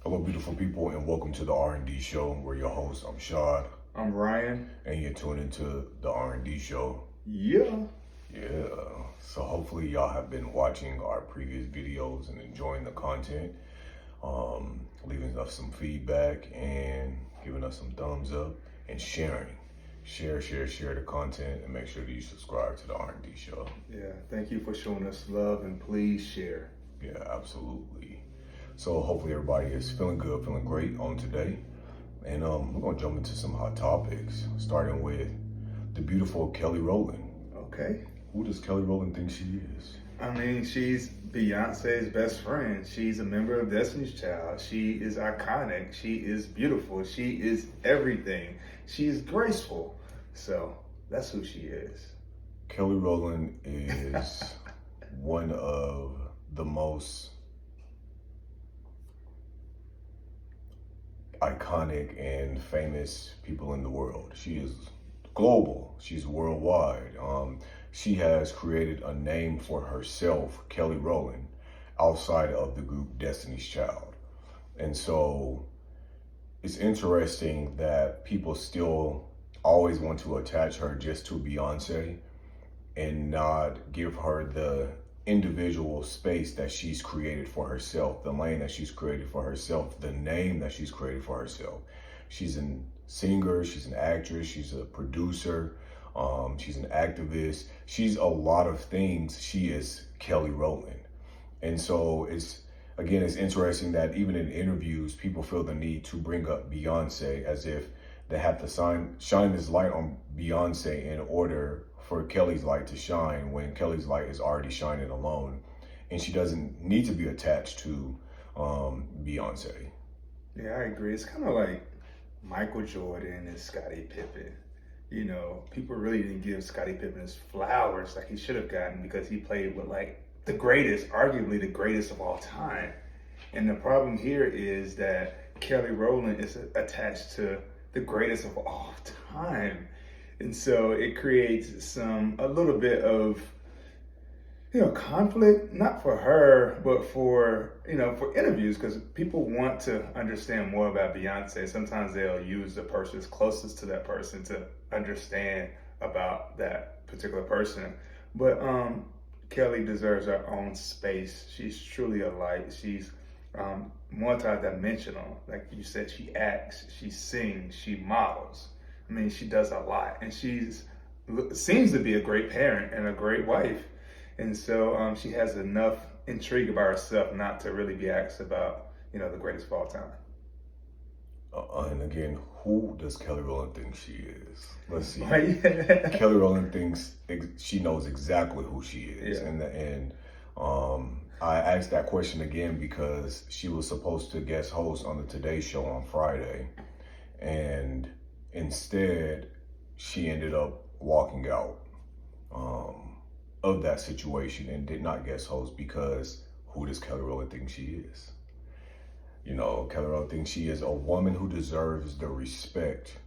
Hello, beautiful people, and welcome to the R&D show. We're your hosts. I'm Shad. I'm Ryan. And you're tuned into the R&D show. Yeah. Yeah. So hopefully y'all have been watching our previous videos and enjoying the content, leaving us some feedback and giving us some thumbs up and sharing. Share the content and make sure that you subscribe to the R&D show. Yeah. Thank you for showing us love and please share. Yeah, absolutely. So hopefully everybody is feeling good, feeling great on today. And we're gonna jump into some hot topics, starting with the beautiful Kelly Rowland. Okay. Who does Kelly Rowland think she is? I mean, she's Beyonce's best friend. She's a member of Destiny's Child. She is iconic. She is beautiful. She is everything. She is graceful. So that's who she is. Kelly Rowland is one of the most iconic and famous people in the world. She is global. She's worldwide. She has created a name for herself, Kelly Rowland, outside of the group Destiny's Child. And so it's interesting that people still always want to attach her just to Beyonce and not give her the individual space that she's created for herself, the lane that she's created for herself, the name that she's created for herself. She's a singer, she's an actress, she's a producer, she's an activist. She's a lot of things. She is Kelly Rowland. And so it's interesting that even in interviews, people feel the need to bring up Beyonce as if they have to shine this light on Beyonce in order for Kelly's light to shine when Kelly's light is already shining alone. And she doesn't need to be attached to Beyonce. Yeah, I agree. It's kind of like Michael Jordan and Scottie Pippen. You know, people really didn't give Scottie Pippen his flowers like he should have gotten because he played with like the greatest, arguably the greatest of all time. And the problem here is that Kelly Rowland is attached to the greatest of all time. And so it creates a little bit of, conflict, not for her, but for interviews, because people want to understand more about Beyonce. Sometimes they'll use the person closest to that person to understand about that particular person. But Kelly deserves her own space. She's truly a light. She's multi-dimensional. Like you said, she acts, she sings, she models. I mean, she does a lot, and seems to be a great parent and a great wife. And so she has enough intrigue about herself not to really be asked about, the greatest of all time. And again, who does Kelly Rowland think she is? Let's see. Kelly Rowland thinks she knows exactly who she is. Yeah. And I asked that question again because she was supposed to guest host on the Today Show on Friday. And instead, she ended up walking out of that situation and did not guest host because who does Kelly Rowland think she is? Kelly Rowland thinks she is a woman who deserves the respect,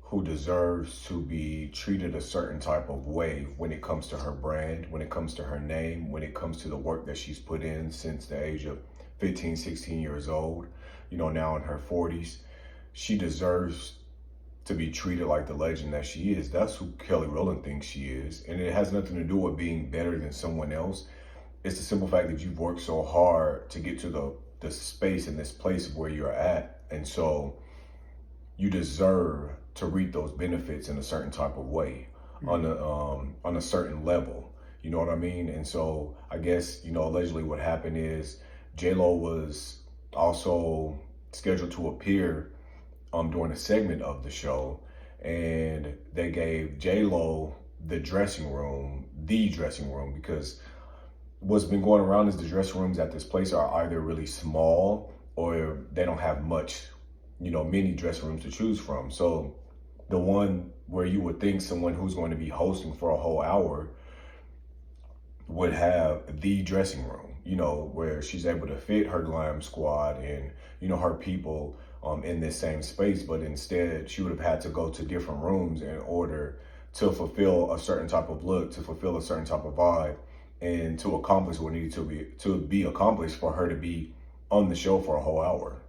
who deserves to be treated a certain type of way when it comes to her brand, when it comes to her name, when it comes to the work that she's put in since the age of 15, 16 years old, now in her 40s. She deserves to be treated like the legend that she is. That's who Kelly Rowland thinks she is. And it has nothing to do with being better than someone else. It's the simple fact that you've worked so hard to get to the space and this place of where you're at. And so you deserve to reap those benefits in a certain type of way, on a certain level. You know what I mean? And so I guess, allegedly what happened is J-Lo was also scheduled to appear during a segment of the show, and they gave J-Lo the dressing room, because what's been going around is the dressing rooms at this place are either really small or they don't have much, many dressing rooms to choose from. So the one where you would think someone who's going to be hosting for a whole hour would have the dressing room, where she's able to fit her glam squad and, her people in this same space. But instead, she would have had to go to different rooms in order to fulfill a certain type of look, to fulfill a certain type of vibe, and to accomplish what needed to be accomplished for her to be on the show for a whole hour.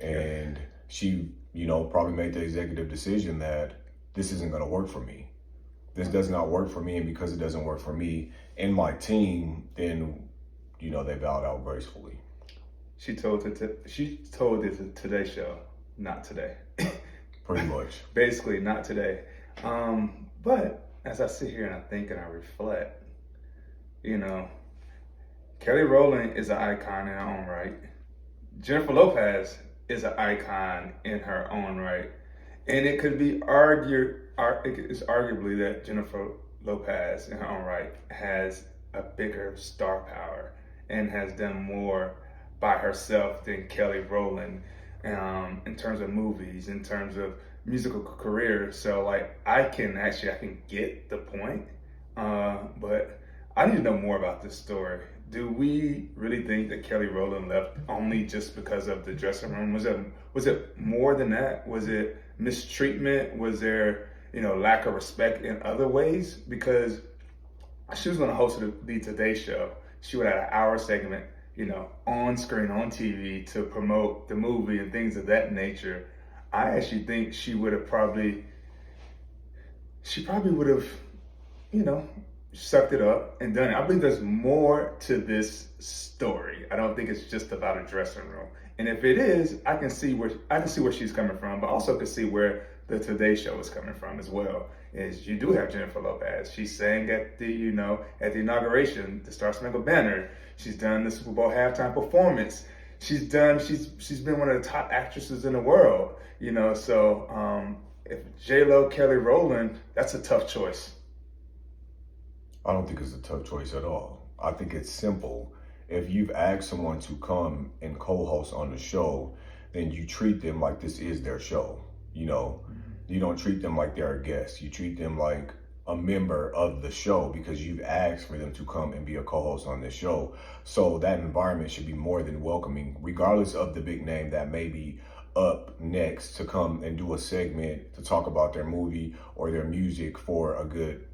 And Yeah. she, probably made the executive decision that this isn't going to work for me. This does not work for me. And because it doesn't work for me and my team, then, they bowed out gracefully. She told it the Today Show, not today. Pretty much. Basically, not today. But as I sit here and I think and I reflect, Kelly Rowland is an icon in her own right. Jennifer Lopez is an icon in her own right. And it could be it's arguably that Jennifer Lopez in her own right has a bigger star power and has done more by herself than Kelly Rowland in terms of movies, in terms of musical career. So like I can get the point, but I need to know more about this story. Do we really think that Kelly Rowland left only just because of the dressing room? Was it more than that? Was it mistreatment? Was there lack of respect in other ways? Because she was going to host the Today Show. She would have an hour segment, on screen, on TV to promote the movie and things of that nature. I actually think she probably would have, sucked it up and done it. I believe there's more to this story. I don't think it's just about a dressing room. And if it is, I can see where she's coming from, but also can see where the Today Show is coming from as well. Is you do have Jennifer Lopez. She sang at the at the inauguration, the Star Spangled Banner. She's done the Super Bowl halftime performance. She's been one of the top actresses in the world. So if J-Lo, Kelly Rowland, that's a tough choice. I don't think it's a tough choice at all. I think it's simple. If you've asked someone to come and co-host on the show, then you treat them like this is their show. You don't treat them like they're a guest. You treat them like a member of the show because you've asked for them to come and be a co-host on this show. So that environment should be more than welcoming, regardless of the big name that may be up next to come and do a segment to talk about their movie or their music for a good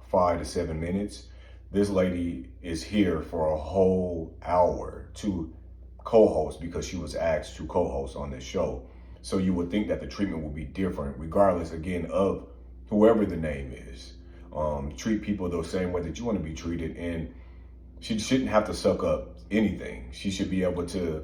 5 to 7 minutes. This lady is here for a whole hour to co-host because she was asked to co-host on this show. So you would think that the treatment would be different, regardless, again, of whoever the name is. Treat people the same way that you want to be treated. And she shouldn't have to suck up anything. She should be able to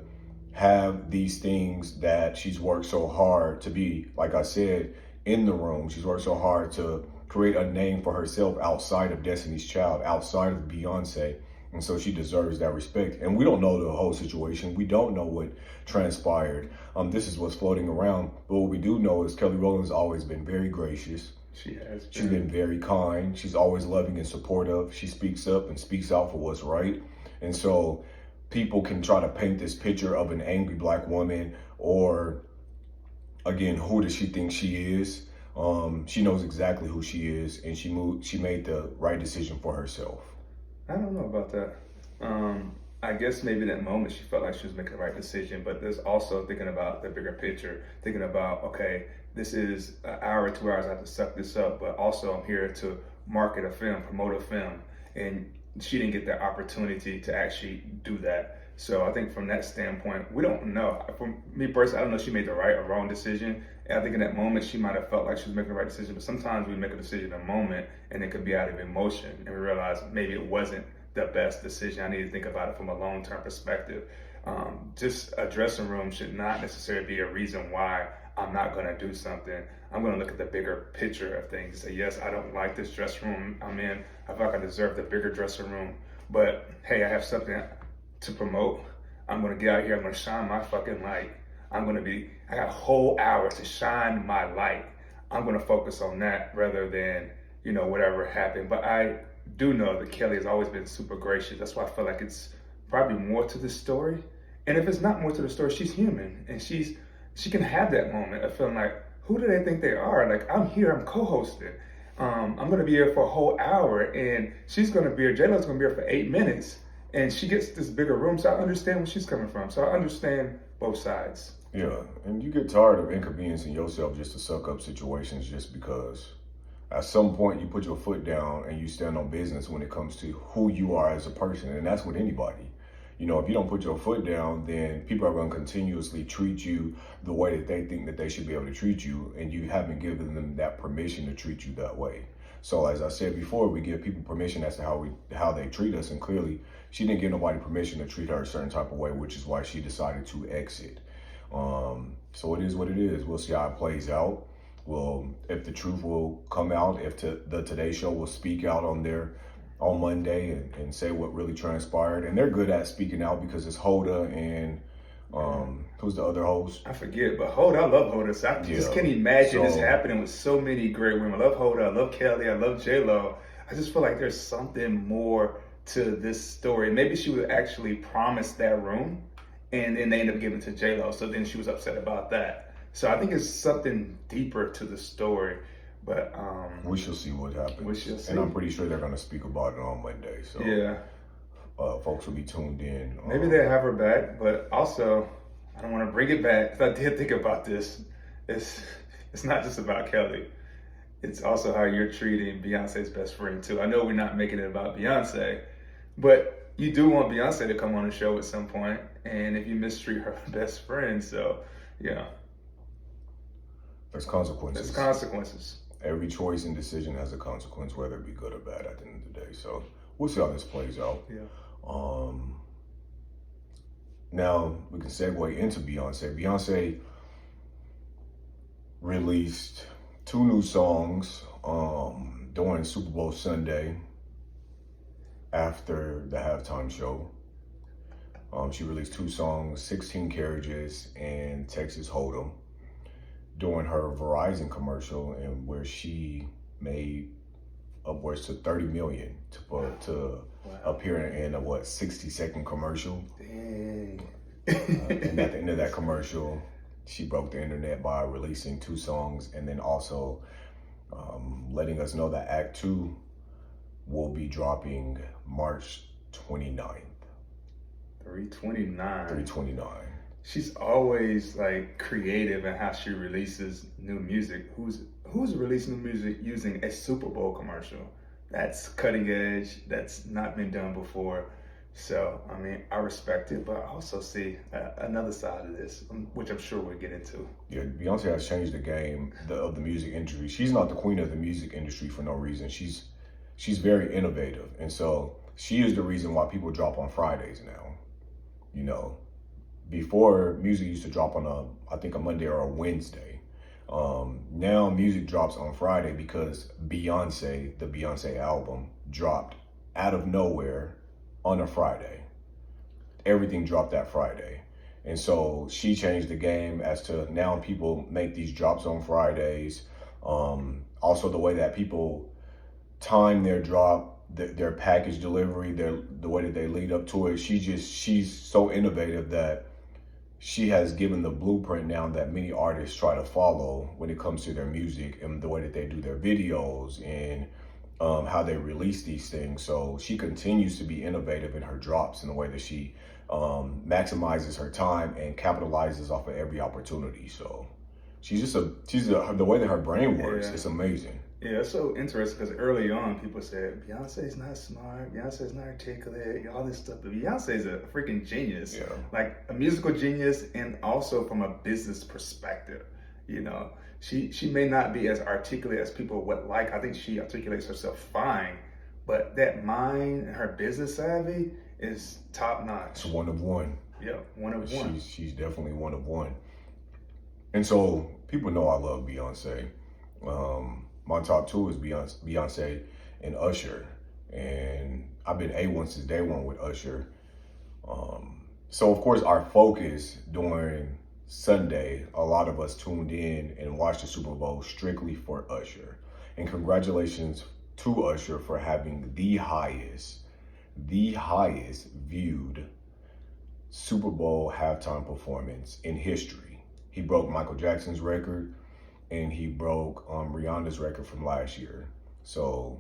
have these things that she's worked so hard to be, like I said, in the room. She's worked so hard to create a name for herself outside of Destiny's Child, outside of Beyonce. And so she deserves that respect. And we don't know the whole situation. We don't know what transpired. This is what's floating around. But what we do know is Kelly Rowland has always been very gracious. She has been. She's been very kind. She's always loving and supportive. She speaks up and speaks out for what's right. And so people can try to paint this picture of an angry black woman or, again, who does she think she is? She knows exactly who she is, and she made the right decision for herself. I don't know about that. I guess maybe that moment she felt like she was making the right decision, but there's also thinking about the bigger picture, thinking about, okay, this is an hour, 2 hours, I have to suck this up, but also I'm here to market a film, promote a film, and she didn't get that opportunity to actually do that. So I think from that standpoint, we don't know. For me personally, I don't know if she made the right or wrong decision. And I think in that moment, she might have felt like she was making the right decision. But sometimes we make a decision in a moment and it could be out of emotion. And we realize maybe it wasn't the best decision. I need to think about it from a long-term perspective. Just a dressing room should not necessarily be a reason why I'm not going to do something. I'm going to look at the bigger picture of things. Say, yes, I don't like this dressing room I'm in. I feel like I deserve the bigger dressing room. But hey, I have something to promote. I'm going to get out here. I'm going to shine my fucking light. I got a whole hour to shine my light. I'm going to focus on that rather than, whatever happened. But I do know that Kelly has always been super gracious. That's why I feel like it's probably more to the story. And if it's not more to the story, she's human. And she can have that moment of feeling like, who do they think they are? Like, I'm here, I'm co-hosting. I'm going to be here for a whole hour. And she's going to be here, J-Lo's going to be here for 8 minutes. And she gets this bigger room, so I understand where she's coming from. So I understand both sides. Yeah, and you get tired of inconveniencing yourself just to suck up situations just because. At some point, you put your foot down and you stand on business when it comes to who you are as a person, and that's with anybody. You know, if you don't put your foot down, then people are going to continuously treat you the way that they think that they should be able to treat you, and you haven't given them that permission to treat you that way. So as I said before, we give people permission as to how they treat us, and clearly she didn't give nobody permission to treat her a certain type of way, which is why she decided to exit. So it is what it is. We'll see how it plays out. Well, if the truth will come out, if the Today Show will speak out on Monday and say what really transpired. And they're good at speaking out because it's Hoda and who's the other host? I forget, but Hoda, I love Hoda. So I just can't imagine this happening with so many great women. I love Hoda, I love Kelly, I love J-Lo. I just feel like there's something more to this story. Maybe she would actually promise that room, and then they end up giving it to J-Lo. So then she was upset about that. So I think it's something deeper to the story. But we shall see what happens. We shall see. And I'm pretty sure they're going to speak about it on Monday. So yeah, folks will be tuned in. Maybe they'll have her back, but also I don't want to bring it back because I did think about this. It's not just about Kelly. It's also how you're treating Beyonce's best friend too. I know we're not making it about Beyonce, but you do want Beyonce to come on the show at some point, and if you mistreat her best friend, so yeah. There's consequences. There's consequences. Every choice and decision has a consequence, whether it be good or bad at the end of the day. So we'll see how this plays out. Yeah. Now we can segue into Beyonce. Beyonce released 2 new songs during Super Bowl Sunday after the halftime show. She released 2 songs, 16 Carriages and Texas Hold'em, during her Verizon commercial, and where she made upwards to $30 million to appear in a 60-second commercial. Dang. And at the end of that commercial, she broke the internet by releasing 2 songs, and then also letting us know that Act 2 will be dropping March 29th. 3/29. She's always like creative in how she releases new music. Who's releasing new music using a Super Bowl commercial? That's cutting edge. That's not been done before. So, I mean, I respect it, but I also see another side of this, which I'm sure we'll get into. Yeah, Beyonce has changed the game of the music industry. She's not the queen of the music industry for no reason. She's very innovative. And so she is the reason why people drop on Fridays now. You know, before music used to drop on I think a Monday or a Wednesday. Now music drops on Friday because the Beyonce album dropped out of nowhere on a Friday. Everything dropped that Friday. And so she changed the game as to now people make these drops on Fridays. Also the way that people time their drop, their package delivery, the way that they lead up to it. She's so innovative that she has given the blueprint now that many artists try to follow when it comes to their music and the way that they do their videos and how they release these things. So she continues to be innovative in her drops in the way that she maximizes her time and capitalizes off of every opportunity. So the way that her brain works, it's amazing. Yeah, it's so interesting because early on people said Beyonce's not smart, Beyonce's not articulate, all this stuff. But Beyonce's a freaking genius, like a musical genius, and also from a business perspective. You know, she may not be as articulate as people would like. I think she articulates herself fine, but that mind and her business savvy is top notch. It's one of one. Yeah, one of one. She's definitely one of one. And so people know I love Beyonce. My top 2 is Beyonce and Usher. And I've been A1 since day 1 with Usher. So of course our focus during Sunday, a lot of us tuned in and watched the Super Bowl strictly for Usher. And congratulations to Usher for having the highest viewed Super Bowl halftime performance in history. He broke Michael Jackson's record, and he broke Rihanna's record from last year. So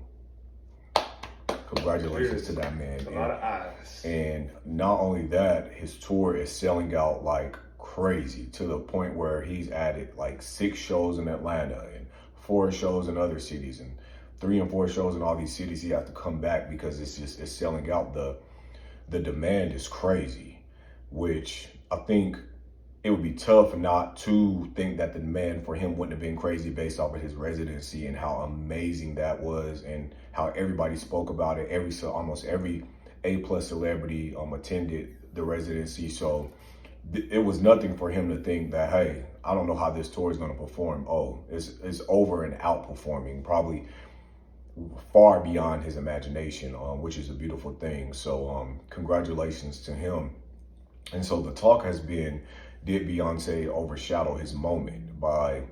congratulations to that man. A lot of eyes. And not only that, his tour is selling out like crazy, to the point where he's added like 6 shows in Atlanta and 4 shows in other cities and 3 and 4 shows in all these cities. He has to come back because it's selling out. the demand is crazy, which I think it would be tough not to think that the demand for him wouldn't have been crazy based off of his residency and how amazing that was and how everybody spoke about it. Almost every A+ celebrity attended the residency. So it was nothing for him to think that, hey, I don't know how this tour is going to perform. Oh, it's over and outperforming, probably far beyond his imagination, which is a beautiful thing. So congratulations to him. And so the talk has been, did Beyonce overshadow his moment by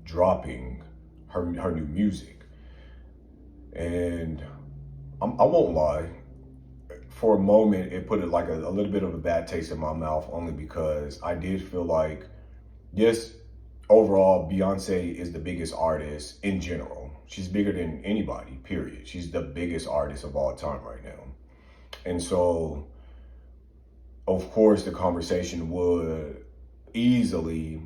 dropping her new music? And I won't lie, for a moment, it put it like a little bit of a bad taste in my mouth, only because I did feel like, yes, overall, Beyonce is the biggest artist in general. She's bigger than anybody, period. She's the biggest artist of all time right now. And so, of course, the conversation would easily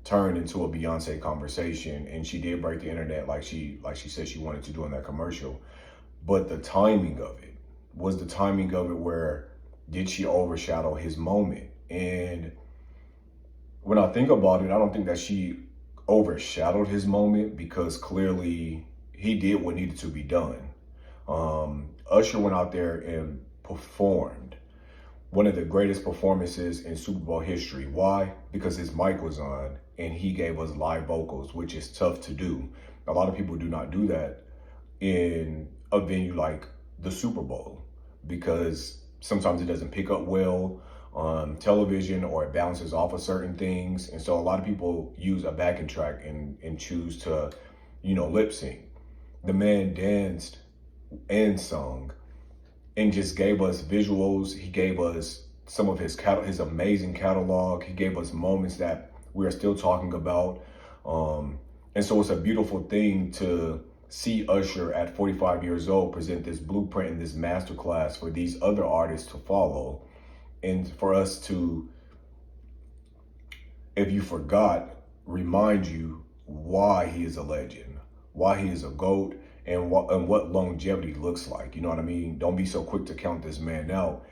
turn into a Beyonce conversation. And she did break the internet like she said she wanted to do in that commercial. But the timing of it, was the timing of it where did she overshadow his moment? And when I think about it, I don't think that she overshadowed his moment, because clearly he did what needed to be done. Usher went out there and performed one of the greatest performances in Super Bowl history. Why? Because his mic was on and he gave us live vocals, which is tough to do. A lot of people do not do that in a venue like the Super Bowl, because sometimes it doesn't pick up well on television, or it bounces off of certain things. And so a lot of people use a backing track and choose to, lip sync. The man danced and sung and just gave us visuals. He gave us some of his amazing catalog. He gave us moments that we are still talking about. And so it's a beautiful thing to see Usher at 45 years old present this blueprint and this masterclass for these other artists to follow. And for us to, if you forgot, remind you why he is a legend, why he is a GOAT, and what longevity looks like. You know what I mean? Don't be so quick to count this man out.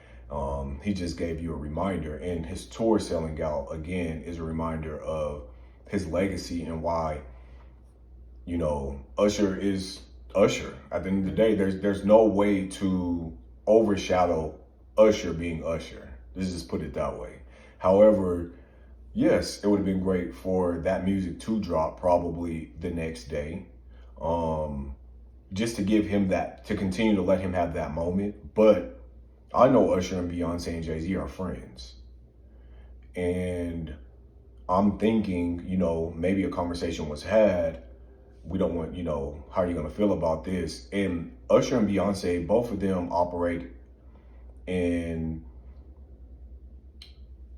He just gave you a reminder, and his tour selling out again is a reminder of his legacy and why, Usher is Usher. At the end of the day, there's no way to overshadow Usher being Usher. Let's just put it that way. However, yes, it would have been great for that music to drop probably the next day. Just to give him that, to continue to let him have that moment. But I know Usher and Beyonce and Jay-Z are friends. And I'm thinking, maybe a conversation was had. We don't want, how are you going to feel about this? And Usher and Beyonce, both of them operate in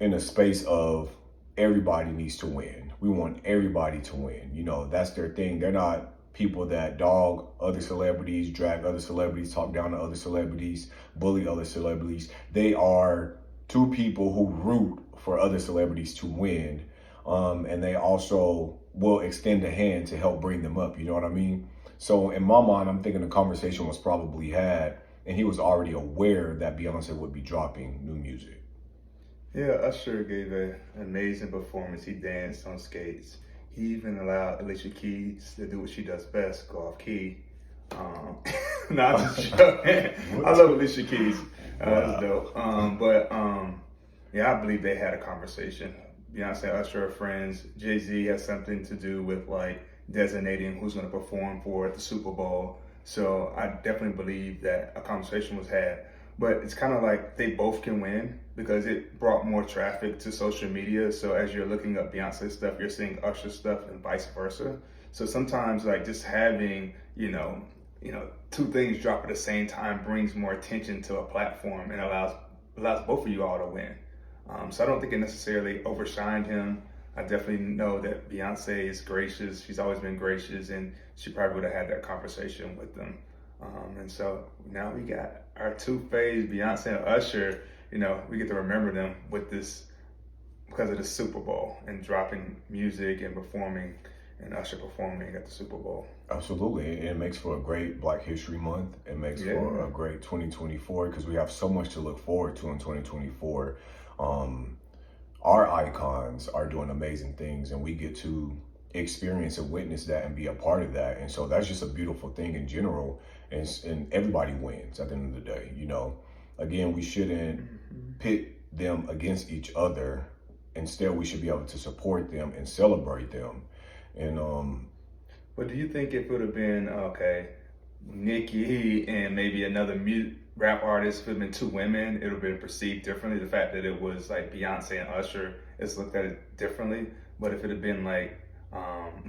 a space of everybody needs to win. We want everybody to win. That's their thing. They're not people that dog other celebrities, drag other celebrities, talk down to other celebrities, bully other celebrities. They are two people who root for other celebrities to win. And they also will extend a hand to help bring them up. You know what I mean? So in my mind, I'm thinking the conversation was probably had, and he was already aware that Beyonce would be dropping new music. Yeah, Usher gave an amazing performance. He danced on skates. He even allowed Alicia Keys to do what she does best, go off key. Not just joking. I love Alicia Keys. That's dope. Yeah, I believe they had a conversation. Beyonce and Usher are friends. Jay-Z has something to do with designating who's going to perform for the Super Bowl. So I definitely believe that a conversation was had. But it's kind of like they both can win because it brought more traffic to social media. So as you're looking up Beyonce stuff, you're seeing Usher stuff and vice versa. So sometimes just having, two things drop at the same time brings more attention to a platform and allows both of you all to win. So I don't think it necessarily overshined him. I definitely know that Beyonce is gracious. She's always been gracious, and she probably would have had that conversation with them. And so now we got our two-phase Beyonce and Usher. We get to remember them with this because of the Super Bowl and dropping music and performing. and Usher performing at the Super Bowl. Absolutely. It makes for a great Black History Month. It makes for a great 2024 because we have so much to look forward to in 2024. Our icons are doing amazing things, and we get to experience and witness that and be a part of that. And so that's just a beautiful thing in general. And everybody wins at the end of the day. You know, again, we shouldn't pit them against each other. Instead, we should be able to support them and celebrate them. And but do you think if it would have been Nicki and maybe another rap artist, if it would have been two women, it would have been perceived differently? The fact that it was like Beyonce and Usher, it's looked at it differently. But if it had been like,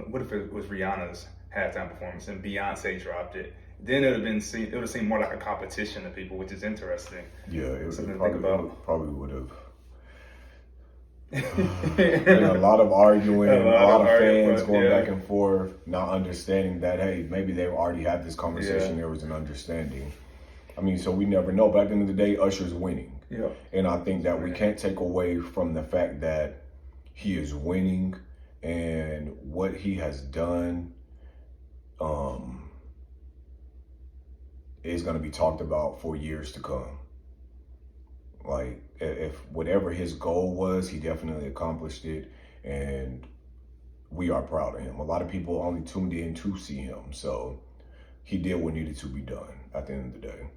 what if it was Rihanna's halftime performance and Beyonce dropped it? Then it would have seemed more like a competition to people, which is interesting. Yeah, it was something to think about. Probably would have. And a lot of arguing, a lot of fans going back and forth, not understanding that, hey, maybe they already had this conversation, there was an understanding. I mean, so we never know, but at the end of the day, Usher's winning. Yeah. And I think that we can't take away from the fact that he is winning and what he has done is going to be talked about for years to come. Like, if whatever his goal was, he definitely accomplished it, and we are proud of him. A lot of people only tuned in to see him, so he did what needed to be done at the end of the day.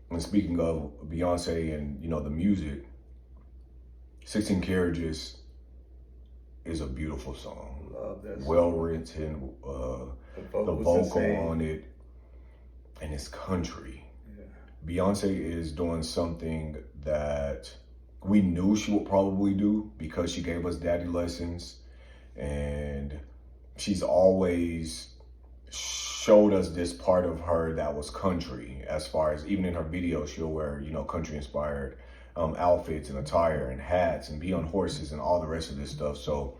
And speaking of Beyonce and, you know, the music, 16 Carriages is a beautiful song. Love that song. Well written, the vocal on it, and it's country. Beyonce is doing something that we knew she would probably do because she gave us daddy lessons, and she's always showed us this part of her that was country. As far as even in her videos, she'll wear, you know, country inspired outfits and attire and hats and be on horses and all the rest of this stuff. So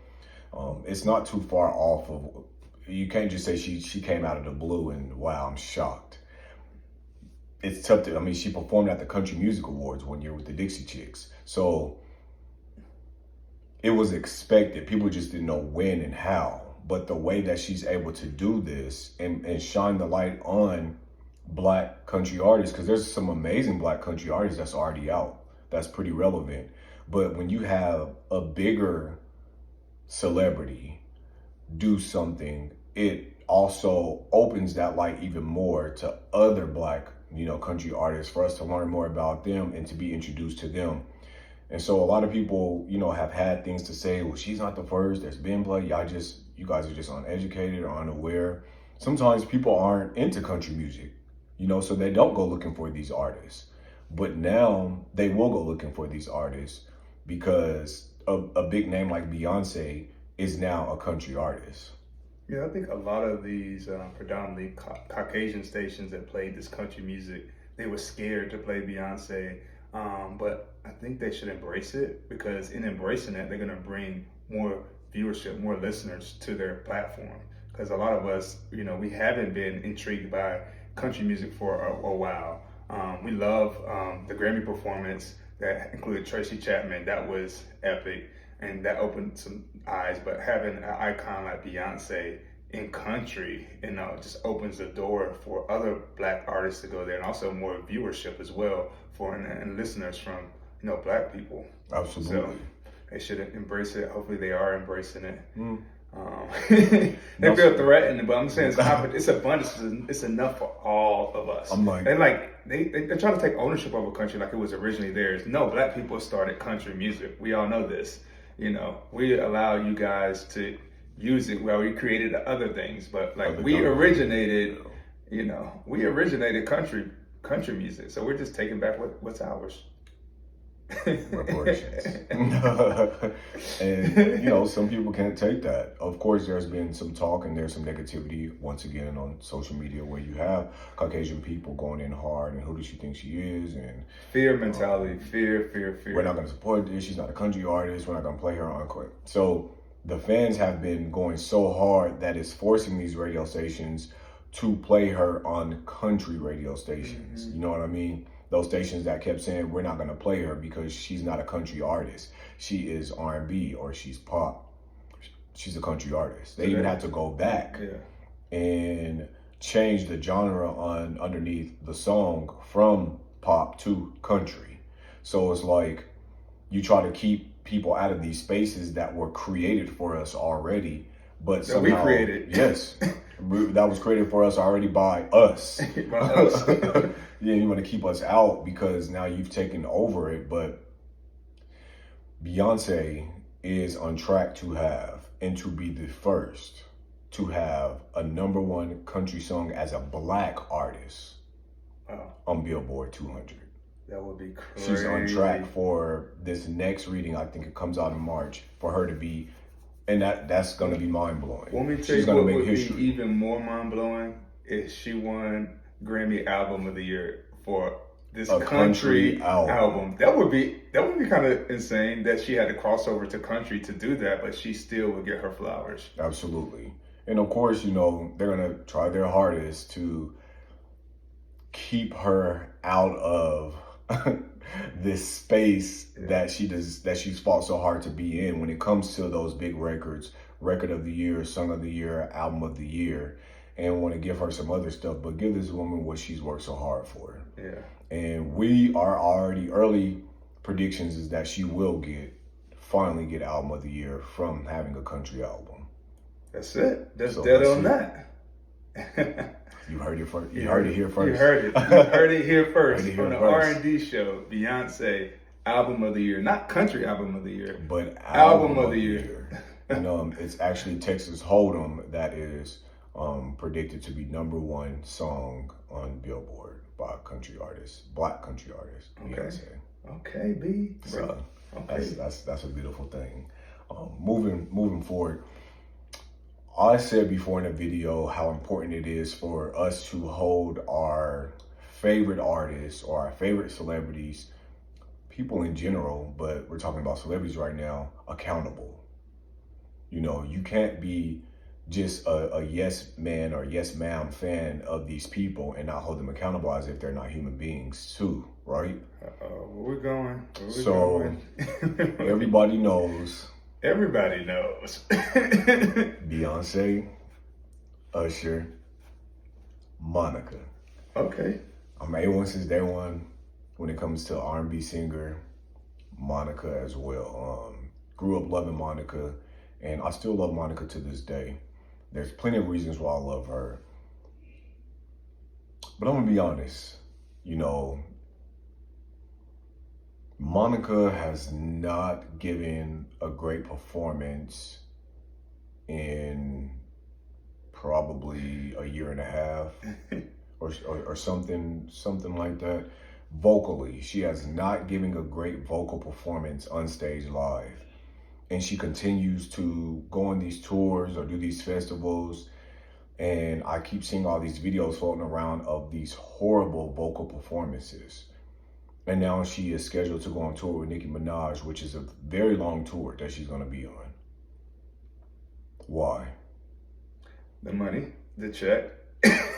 it's not too far off of, you can't just say she came out of the blue and wow, I'm shocked. It's tough to, I mean, she performed at the Country Music Awards one year with the Dixie Chicks. So it was expected. People just didn't know when and how. But the way that she's able to do this and shine the light on Black country artists, because there's some amazing Black country artists that's already out, that's pretty relevant. But when you have a bigger celebrity do something, it also opens that light even more to other Black, you know, country artists, for us to learn more about them and to be introduced to them. And so a lot of people, you know, have had things to say, well, she's not the first, there's been Black, you guys are just uneducated or unaware. Sometimes people aren't into country music, you know, so they don't go looking for these artists. But now they will go looking for these artists because a big name like Beyonce is now a country artist. Yeah, I think a lot of these predominantly Caucasian stations that played this country music, they were scared to play Beyonce, but I think they should embrace it, because in embracing it, they're going to bring more viewership, more listeners to their platform. Because a lot of us, you know, we haven't been intrigued by country music for a while. We love the Grammy performance that included Tracy Chapman. That was epic. And that opened some eyes, but having an icon like Beyonce in country, you know, just opens the door for other Black artists to go there, and also more viewership as well for and listeners from, you know, Black people. Absolutely. So they should embrace it. Hopefully they are embracing it. They feel threatened, but I'm saying it's abundance. It's enough for all of us. I'm like, they try to take ownership of a country like it was originally theirs. No, Black people started country music. We all know this. You know, we allow you guys to use it. Well, we created other things, but like we originated country music. So we're just taking back what's ours. Reparations. And, you know, some people can't take that. Of course, there's been some talk and there's some negativity, once again, on social media where you have Caucasian people going in hard and who does she think she is? And fear mentality, fear. We're not going to support this. She's not a country artist. We're not going to play her encore. So the fans have been going so hard that it's forcing these radio stations to play her on country radio stations. You know what I mean? Those stations that kept saying, we're not going to play her because she's not a country artist. She is R&B or she's pop. she's a country artist. They even had to go back Yeah. and change the genre underneath the song from pop to country. So it's like you try to keep people out of these spaces that were created for us already, but That we somehow, created. yes, that was created for us already by us. By us. Yeah, you want to keep us out because now you've taken over it. But Beyonce is on track to have and to be the first to have a #1 country song as a Black artist on Billboard 200. That would be crazy. She's on track for this next reading. I think it comes out in March for her to be, and that's going to be mind blowing. Let me tell you what would be even more mind blowing is she won Grammy Album of the Year for this country album. That would be kind of insane that she had to cross over to country to do that, but she still would get her flowers. Absolutely. And of course, you know, they're going to try their hardest to keep her out of this space that she's fought so hard to be in when it comes to those big records, record of the year, song of the year, album of the year, and want to give her some other stuff, but give this woman what she's worked so hard for. Yeah. And we are already, early predictions is that she will finally get album of the year from having a country album. That's it. That's dead on that. You heard it first. You heard it here first. You heard it. You heard it here first. On the R&D show, Beyonce, album of the year. Not country album of the year, but album of the year. And it's actually Texas Hold'em that is predicted to be #1 song on Billboard by a country artist, Black country artist, Beyonce. Okay, B. So that's a beautiful thing. Moving forward. I said before in the video how important it is for us to hold our favorite artists or our favorite celebrities, people in general, but we're talking about celebrities right now, accountable. You know, you can't be just a yes man or yes ma'am fan of these people and not hold them accountable as if they're not human beings too, right? Where we going? Everybody knows. Everybody knows. Beyonce, Usher, Monica. Okay. I'm A1 since day one when it comes to R&B singer, Monica as well. Grew up loving Monica, and I still love Monica to this day. There's plenty of reasons why I love her. But I'm gonna be honest, you know, Monica has not given a great performance in probably a year and a half or something like that. Vocally, she has not given a great vocal performance on stage live. And she continues to go on these tours or do these festivals. And I keep seeing all these videos floating around of these horrible vocal performances. And now she is scheduled to go on tour with Nicki Minaj, which is a very long tour that she's going to be on. Why? The money, the check.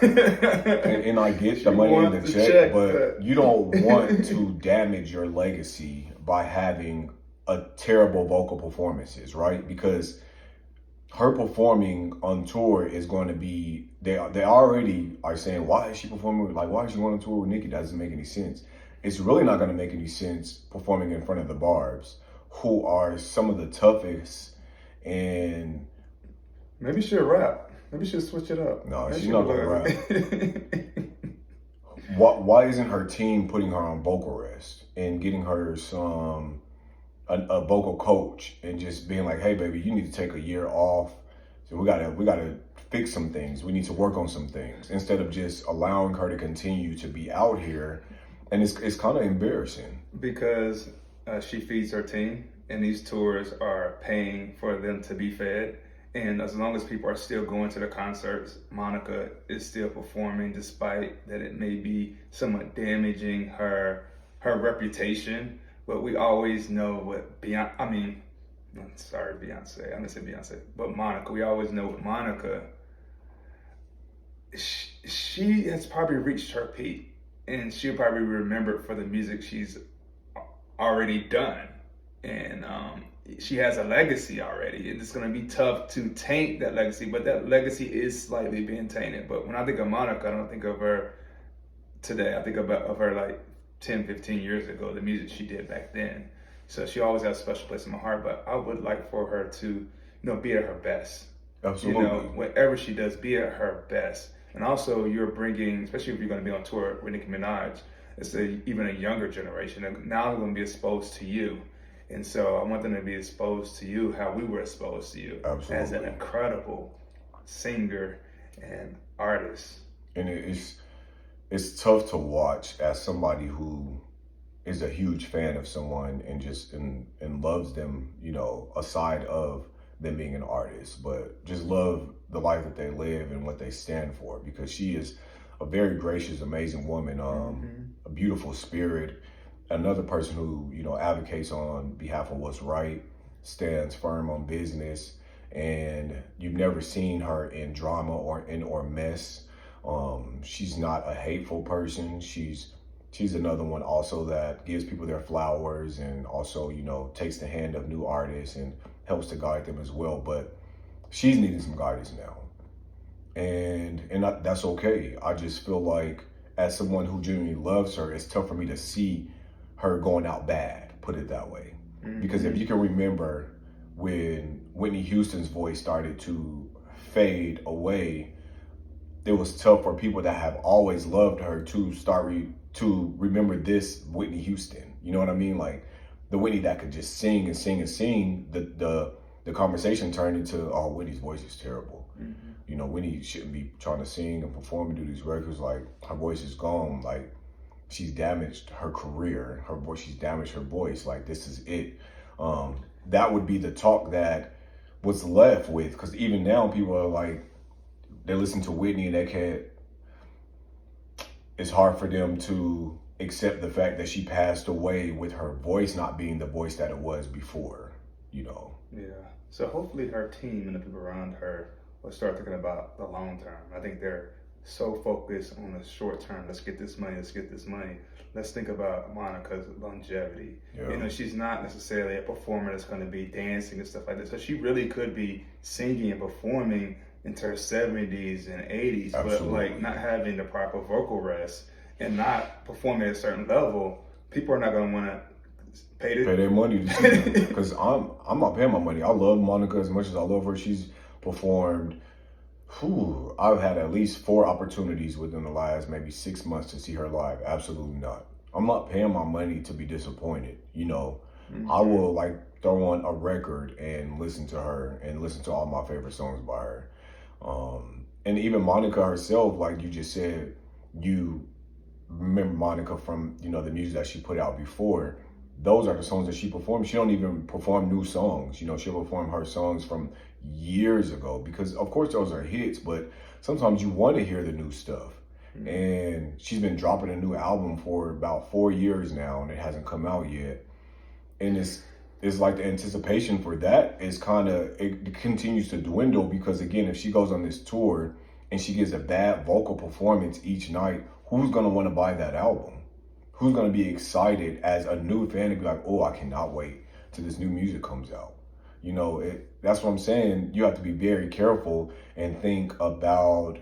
and I get the money and the check, but you don't want to damage your legacy by having a terrible vocal performances, right? Because her performing on tour is going to be, they already are saying, why is she performing? Like, why is she going on tour with Nicki? That doesn't make any sense. It's really not going to make any sense performing in front of the Barbs, who are some of the toughest. And maybe she'll rap. Maybe she'll switch it up. No, she's not going to rap. Why isn't her team putting her on vocal rest and getting her a vocal coach and just being like, hey, baby, you need to take a year off. So we gotta fix some things. We need to work on some things instead of just allowing her to continue to be out here. And it's kind of embarrassing. Because she feeds her team, and these tours are paying for them to be fed. And as long as people are still going to the concerts, Monica is still performing, despite that it may be somewhat damaging her reputation. But we always know what Beyonce. I'm gonna say Beyonce, but Monica. We always know with Monica, she has probably reached her peak. And she'll probably be remembered for the music she's already done. And she has a legacy already, and it's going to be tough to taint that legacy. But that legacy is slightly being tainted. But when I think of Monica, I don't think of her today. I think of her like 10, 15 years ago, the music she did back then. So she always has a special place in my heart. But I would like for her to, be at her best. Absolutely. Whatever she does, be at her best. And also, you're bringing, especially if you're going to be on tour with Nicki Minaj, it's even a younger generation. And now they're going to be exposed to you. And so I want them to be exposed to you how we were exposed to you. Absolutely. As an incredible singer and artist. And it's tough to watch as somebody who is a huge fan of someone and loves them, aside of them being an artist, but just love the life that they live and what they stand for, because she is a very gracious, amazing woman, a beautiful spirit, another person who, advocates on behalf of what's right, stands firm on business, and you've never seen her in drama or mess. She's not a hateful person. She's another one also that gives people their flowers and also, takes the hand of new artists and helps to guide them as well. But she's needing some guidance now. And that's okay. I just feel like as someone who genuinely loves her, it's tough for me to see her going out bad, put it that way. Because if you can remember when Whitney Houston's voice started to fade away, it was tough for people that have always loved her to start to remember this Whitney Houston. You know what I mean? Like the Whitney that could just sing and sing and sing. The conversation turned into, oh, Whitney's voice is terrible. Whitney shouldn't be trying to sing and perform and do these records. Like, her voice is gone. Like, she's damaged her career. Her voice, she's damaged her voice. Like, this is it. That would be the talk that was left with. Because even now, people are like, they listen to Whitney and they can't. It's hard for them to accept the fact that she passed away with her voice not being the voice that it was before. Yeah. So hopefully her team and the people around her will start thinking about the long term. I think they're so focused on the short term. Let's get this money. Let's think about Monica's longevity. Yeah. She's not necessarily a performer that's going to be dancing and stuff like that. So she really could be singing and performing into her 70s and 80s, Absolutely. But like not having the proper vocal rest and not performing at a certain level, people are not going to want to pay their money to see them. Because I'm not paying my money. I love Monica as much as I love her. She's performed. I've had at least 4 opportunities within the last maybe 6 months to see her live. Absolutely not. I'm not paying my money to be disappointed. I will like throw on a record and listen to her and listen to all my favorite songs by her. And even Monica herself, like you just said, you remember Monica from, the music that she put out before. Those are the songs that she performed. She don't even perform new songs. She'll perform her songs from years ago because, of course, those are hits, but sometimes you want to hear the new stuff. And she's been dropping a new album for about 4 years now, and it hasn't come out yet. And it's like the anticipation for that is it continues to dwindle because, again, if she goes on this tour and she gives a bad vocal performance each night, who's going to want to buy that album? Who's going to be excited as a new fan and be like, oh, I cannot wait till this new music comes out? That's what I'm saying. You have to be very careful and think about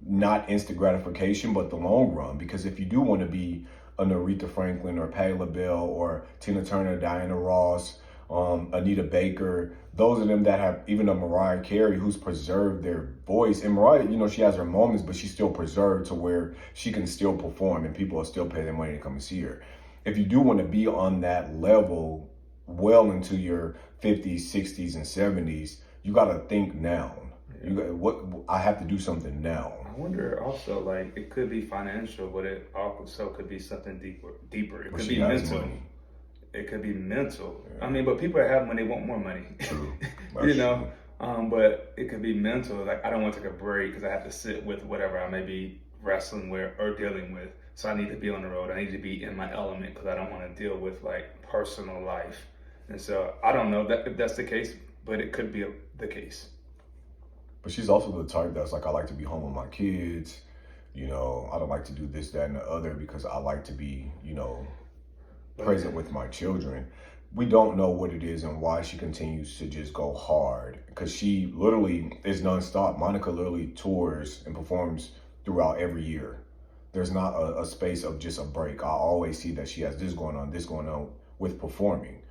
not instant gratification, but the long run. Because if you do want to be an Aretha Franklin or Patti LaBelle or Tina Turner, Diana Ross, Anita Baker, those of them that have, even a Mariah Carey who's preserved their voice. And Mariah, she has her moments, but she's still preserved to where she can still perform and people will still pay their money to come and see her. If you do want to be on that level well into your 50s, 60s, and 70s, you got to think now. I have to do something now. I wonder also, like, it could be financial, but it also could be something deeper. It could be mental. Money. It could be mental. Yeah. But people that have money want more money. True. True. But it could be mental. Like, I don't want to take a break because I have to sit with whatever I may be wrestling with or dealing with. So I need to be on the road. I need to be in my element because I don't want to deal with like personal life. And so I don't know if that's the case, but it could be the case. But she's also the type that's like, I like to be home with my kids. I don't like to do this, that, and the other because I like to be, present with my children. we don't know what it is and why she continues to just go hard, because she literally is nonstop. Monica literally tours and performs throughout every year. There's not a space of just a break. I always see that she has this going on with performing.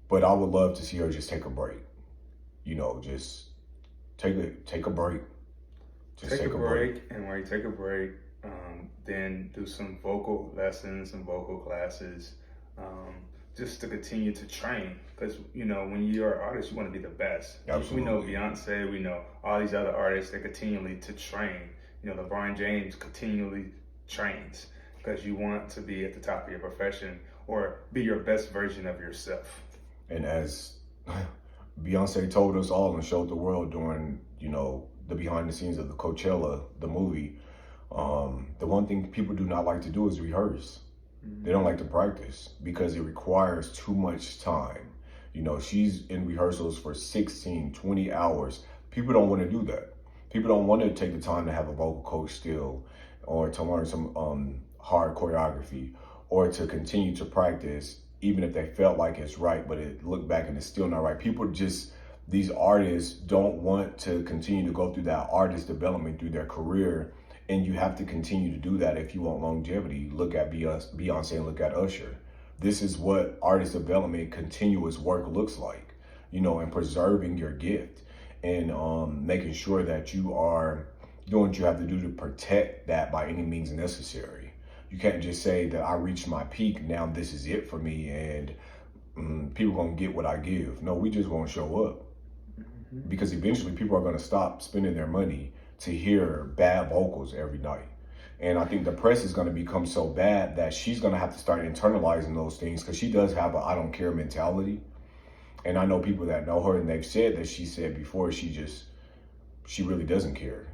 But I would love to see her just take a break. You know, just take a break. Just take a break, and while you take a break, then do some vocal lessons and vocal classes, just to continue to train. Because, you know, when you're an artist, you want to be the best. Absolutely. We know Beyonce, we know all these other artists that continually to train. You know, LeBron James continually trains because you want to be at the top of your profession or be your best version of yourself. And as Beyonce told us all and showed the world during, you know, the behind the scenes of the Coachella, the movie, the one thing people do not like to do is rehearse. They don't like to practice because it requires too much time. You know, she's in rehearsals for 16, 20 hours. People don't want to do that. People don't want to take the time to have a vocal coach still, or to learn some hard choreography, or to continue to practice, even if they felt like it's right, but it looked back and it's still not right. People just, these artists don't want to continue to go through that artist development through their career. And you have to continue to do that if you want longevity. Look at Beyonce and look at Usher. This is what artist development, continuous work looks like, you know, and preserving your gift and making sure that you are doing what you have to do to protect that by any means necessary. You can't just say that I reached my peak, now this is it for me, and people gonna get what I give. No, we just gonna show up. Because eventually people are gonna stop spending their money to hear bad vocals every night. And I think the press is gonna become so bad that she's gonna have to start internalizing those things, because she does have a I don't care mentality. And I know people that know her and they've said that she said before she really doesn't care.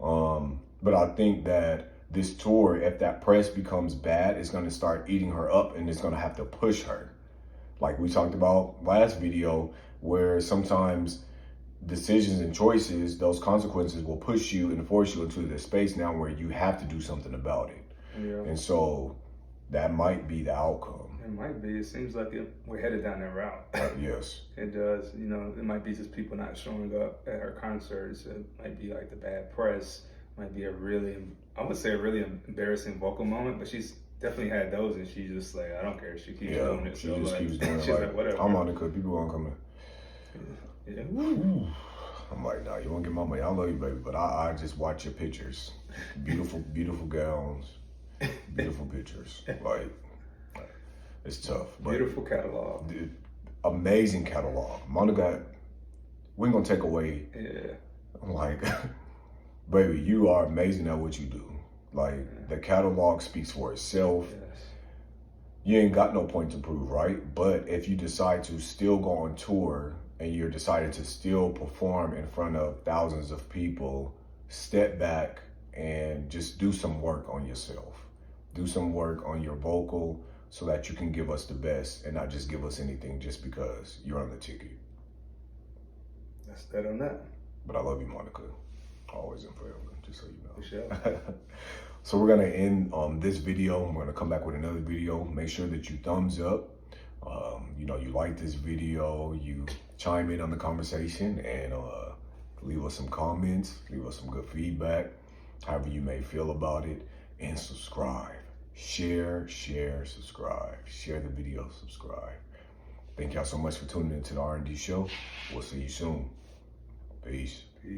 But I think that this tour, if that press becomes bad, it's gonna start eating her up and it's gonna have to push her. Like we talked about last video, where sometimes decisions and choices, those consequences will push you and force you into this space now where you have to do something about it. Yeah. And so that might be the outcome. It might be. It seems like we're headed down that route. Yes. It does. You know, it might be just people not showing up at her concerts. It might be like the bad press. Might be I would say a really embarrassing vocal moment, but she's definitely had those, and she's just like, I don't care. She keeps doing it. She just keeps doing it. Like, whatever. I'm on the cook. People gonna come in. Yeah. I'm like, nah, you won't get my money. I love you, baby, but I just watch your pictures. Beautiful, beautiful gowns, beautiful pictures. Like, it's tough. But beautiful catalog. Amazing catalog. Monica, we ain't gonna take away. Yeah. I'm like, baby, you are amazing at what you do. Like, the catalog speaks for itself. Yes. You ain't got no point to prove, right? But if you decide to still go on tour and you're deciding to still perform in front of thousands of people, step back and just do some work on yourself. Do some work on your vocal so that you can give us the best and not just give us anything just because you're on the ticket. That's that on that. But I love you, Monica. Always and forever, just so you know. For sure. So we're gonna end this video. We're gonna come back with another video. Make sure that you thumbs up. You know, you like this video, you chime in on the conversation, and leave us some comments, leave us some good feedback, however you may feel about it, and subscribe. Share, subscribe. Share the video, subscribe. Thank y'all so much for tuning into the R&D show. We'll see you soon. Peace.